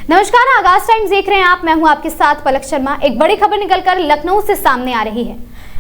नमस्कार, आगाज टाइम्स देख रहे हैं आप। मैं हूं आपके साथ पलक शर्मा। एक बड़ी खबर निकलकर लखनऊ से सामने आ रही है।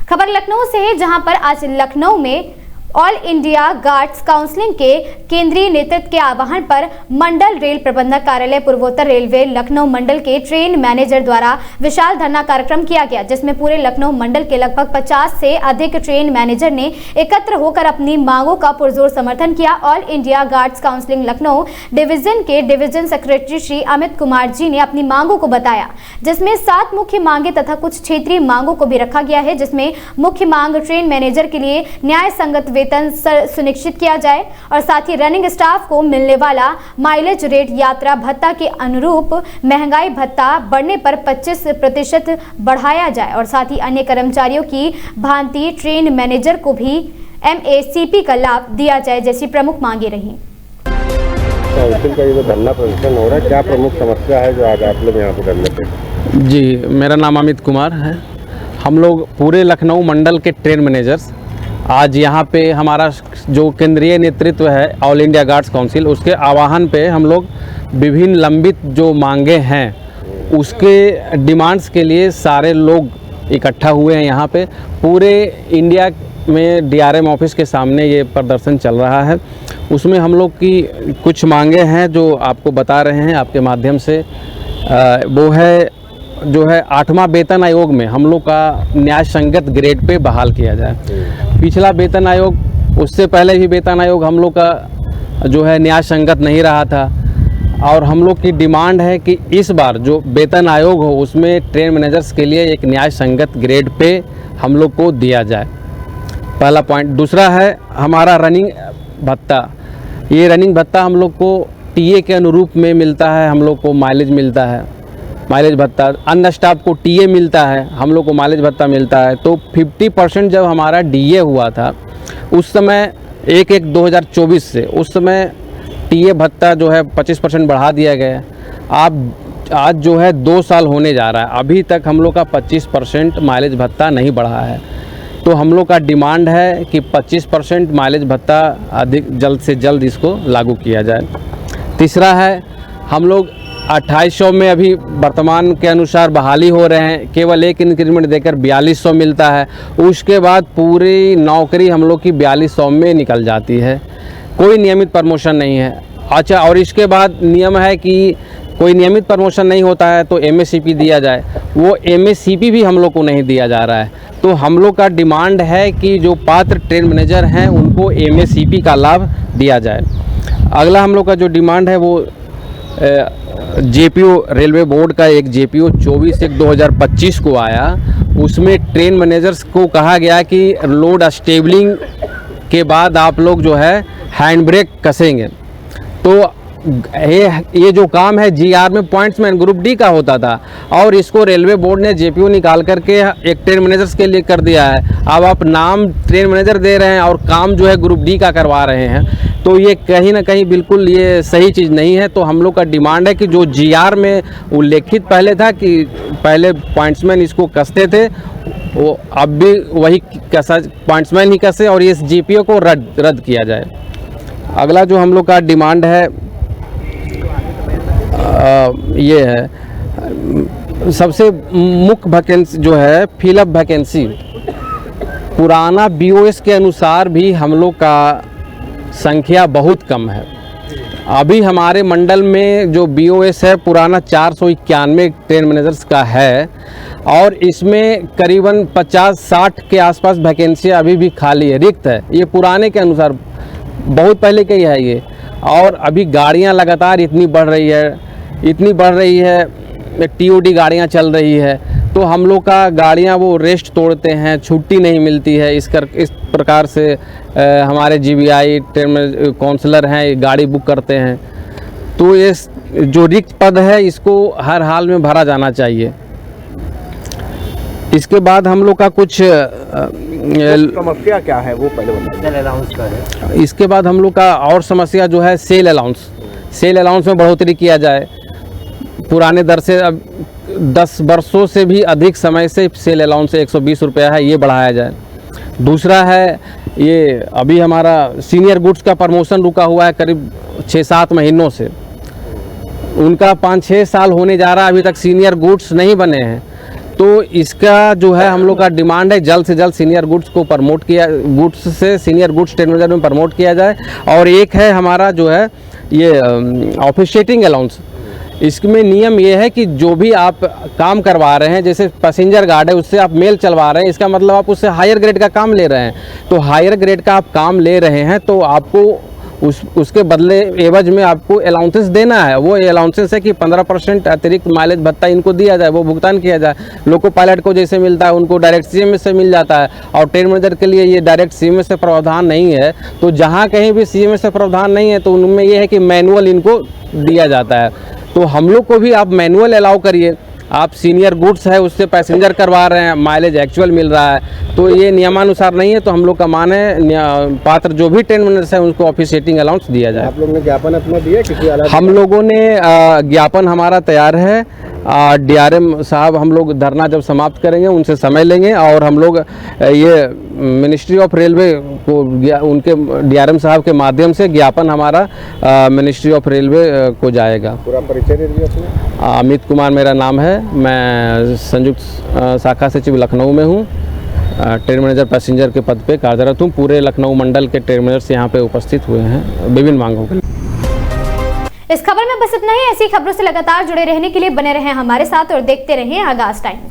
खबर लखनऊ से है, जहां पर आज लखनऊ में ऑल इंडिया गार्ड्स काउंसिल के केंद्रीय नेतृत्व के आह्वान पर मंडल रेल प्रबंधक कार्यालय पूर्वोत्तर रेलवे लखनऊ मंडल के ट्रेन मैनेजर द्वारा विशाल धरना कार्यक्रम किया गया, जिसमें पूरे लखनऊ मंडल के लगभग 50 से अधिक ट्रेन मैनेजर ने एकत्र होकर अपनी मांगों का पुरजोर समर्थन किया। All India guards council Lucknow division के डिवीजन सेक्रेटरी श्री अमित कुमार जी ने अपनी मांगों को बताया, जिसमें 7 मुख्य मांगे तथा कुछ क्षेत्रीय मांगों को भी रखा गया है, जिसमें मुख्य मांग ट्रेन मैनेजर के लिए न्याय संगत वेतन सुनिश्चित किया जाए और साथ ही रनिंग स्टाफ को मिलने वाला माइलेज रेट यात्रा भत्ता के अनुरूप महंगाई भत्ता बढ़ने पर 25% बढ़ाया जाए और साथ ही अन्य कर्मचारियों की भांति ट्रेन मैनेजर को भी MACP का लाभ दिया जाए जैसी प्रमुख मांगे रही। काउंसिल का ये जो धरना प्रदर्शन हो रहा है, क्या प्रमुख समस्या है जो आज आप लोग यहाँ पे धरने पे? जी, मेरा नाम अमित कुमार है। हम लोग पूरे लखनऊ मंडल के ट्रेन मैनेजर्स आज यहाँ पे हमारा जो केंद्रीय नेतृत्व है ऑल इंडिया गार्ड्स काउंसिल, उसके आह्वान पे हम लोग विभिन्न लंबित जो मांगे हैं उसके डिमांड्स के लिए सारे लोग इकट्ठा हुए हैं। यहाँ पे पूरे इंडिया में DRM ऑफिस के सामने ये प्रदर्शन चल रहा है। उसमें हम लोग की कुछ मांगे हैं जो आपको बता रहे हैं आपके माध्यम से। वो है जो है 8वां वेतन आयोग में हम लोग का न्याय संगत ग्रेड पे बहाल किया जाए। पिछला वेतन आयोग, उससे पहले भी वेतन आयोग हम लोग का जो है न्याय संगत नहीं रहा था और हम लोग की डिमांड है कि इस बार जो वेतन आयोग हो उसमें ट्रेन मैनेजर्स के लिए एक न्याय संगत ग्रेड पे हम लोग को दिया जाए, पहला पॉइंट। दूसरा है हमारा रनिंग भत्ता। ये रनिंग भत्ता हम लोग को TA के अनुरूप में मिलता है, हम लोग को माइलेज मिलता है, माइलेज भत्ता। अन्य स्टाफ को TA मिलता है, हम लोग को माइलेज भत्ता मिलता है। तो 50% जब हमारा DA हुआ था उस समय 1/1/2024 से उस समय TA भत्ता जो है 25% बढ़ा दिया गया। आज जो है 2 साल होने जा रहा है, अभी तक हम लोग का 25% माइलेज भत्ता नहीं बढ़ा है। तो हम लोग का डिमांड है कि 25% माइलेज भत्ता अधिक जल्द से जल्द इसको लागू किया जाए। तीसरा है हम लोग 2800 में अभी वर्तमान के अनुसार बहाली हो रहे हैं, केवल एक इंक्रीमेंट देकर 4200 मिलता है। उसके बाद पूरी नौकरी हम लोग की 4200 में निकल जाती है, कोई नियमित प्रमोशन नहीं है। अच्छा, और इसके बाद नियम है कि कोई नियमित प्रमोशन नहीं होता है तो MACP दिया जाए, वो MACP भी हम लोग को नहीं दिया जा रहा है। तो हम लोग का डिमांड है कि जो पात्र ट्रेन मैनेजर हैं उनको MACP का लाभ दिया जाए। अगला हम लोग का जो डिमांड है वो JPO रेलवे बोर्ड का एक JPO 24/1/2025 को आया। उसमें ट्रेन मैनेजर्स को कहा गया कि लोड स्टेबलिंग के बाद आप लोग जो है हैंड ब्रेक कसेंगे। तो ये जो काम है GR में पॉइंट्समैन ग्रुप D का होता था और इसको रेलवे बोर्ड ने JPO निकाल करके एक ट्रेन मैनेजर्स के लिए कर दिया है। अब आप नाम ट्रेन मैनेजर दे रहे हैं और काम जो है ग्रुप D का करवा रहे हैं, तो ये कहीं ना कहीं बिल्कुल ये सही चीज़ नहीं है। तो हम लोग का डिमांड है कि जो GR में उल्लेखित पहले था कि पहले पॉइंट्समैन इसको कसते थे, वो अब भी वही कसा पॉइंट्समैन ही कसे और इस JPO को रद्द किया जाए। अगला जो हम लोग का डिमांड है ये है सबसे मुख्य वैकेंसी जो है फिलअप वैकेंसी। पुराना BOS के अनुसार भी हम लोग का संख्या बहुत कम है। अभी हमारे मंडल में जो BOS है पुराना 491 ट्रेन मैनेजर्स का है और इसमें करीबन 50-60 के आसपास वैकेंसी अभी भी खाली है, रिक्त है। ये पुराने के अनुसार बहुत पहले के ही है ये। और अभी गाड़ियां लगातार इतनी बढ़ रही है, TOD गाड़ियां चल रही है, तो हम लोग का गाड़ियां वो रेस्ट तोड़ते हैं, छुट्टी नहीं मिलती है। इस प्रकार से हमारे GBI ट्रेन काउंसलर हैं गाड़ी बुक करते हैं। तो ये जो रिक्त पद है इसको हर हाल में भरा जाना चाहिए। इसके बाद हम लोग का कुछ समस्या क्या है वो पहले बताइए। इसके बाद हम लोग का और समस्या जो है सेल अलाउंस में बढ़ोतरी किया जाए। पुराने दर से अब 10 वर्षों से भी अधिक समय से सेल अलाउंस 120 रुपया है, ये बढ़ाया जाए। दूसरा है ये अभी हमारा सीनियर गुड्स का प्रमोशन रुका हुआ है करीब 6-7 महीनों से। उनका 5-6 साल होने जा रहा है, अभी तक सीनियर गुड्स नहीं बने हैं। तो इसका जो है हम लोग का डिमांड है जल्द से जल्द सीनियर गुड्स को प्रमोट किया, गुड्स से सीनियर गुड्स ट्रेड मैनेजर में प्रमोट किया जाए। और एक है हमारा जो है ये ऑफिशिएटिंग अलाउंस, इसमें नियम ये है कि जो भी आप काम करवा रहे हैं, जैसे पैसेंजर गार्ड है उससे आप मेल चलवा रहे हैं, इसका मतलब आप उससे हायर ग्रेड का काम ले रहे हैं। तो हायर ग्रेड का आप काम ले रहे हैं तो आपको उसके बदले एवज में आपको अलाउंसेस देना है। वो अलाउंसेस है कि 15% अतिरिक्त माइलेज भत्ता इनको दिया जाए, वो भुगतान किया जाए। लोको पायलट को जैसे मिलता है उनको डायरेक्ट सीएमएस से मिल जाता है, और ट्रेन मैनेजर के लिए ये डायरेक्ट सीएमएस से प्रावधान नहीं है। तो जहाँ कहीं भी सीएमएस से प्रावधान नहीं है तो उनमें ये है कि मैनुअल इनको दिया जाता है। तो हम लोग को भी आप मैनुअल अलाउ करिए। आप सीनियर गुड्स है उससे पैसेंजर करवा रहे हैं, माइलेज एक्चुअल मिल रहा है, तो ये नियमानुसार नहीं है। तो हम लोग का मान है पात्र जो भी ट्रेन मैनेजर्स है उनको ऑफिशिएटिंग अलाउंस दिया जाए। आप लोग ने ज्ञापन अपना दिया किसी अलग? हम लोगों ने ज्ञापन हमारा तैयार है। डीआरएम साहब हम लोग धरना जब समाप्त करेंगे उनसे समय लेंगे, और हम लोग ये मिनिस्ट्री ऑफ रेलवे को उनके डीआरएम साहब के माध्यम से ज्ञापन हमारा मिनिस्ट्री ऑफ रेलवे को जाएगा। पूरा परिचय दे दीजिए अपना। अमित कुमार मेरा नाम है, मैं संयुक्त शाखा सचिव लखनऊ में हूँ। ट्रेन मैनेजर पैसेंजर के पद पे कार्यरत हूँ। पूरे लखनऊ मंडल के ट्रेन मैनेजर्स यहाँ पे उपस्थित हुए हैं विभिन्न मांगों के लिए। इस खबर में बस इतना ही। ऐसी खबरों से लगातार जुड़े रहने के लिए बने रहें हमारे साथ और देखते रहें आगाज टाइम।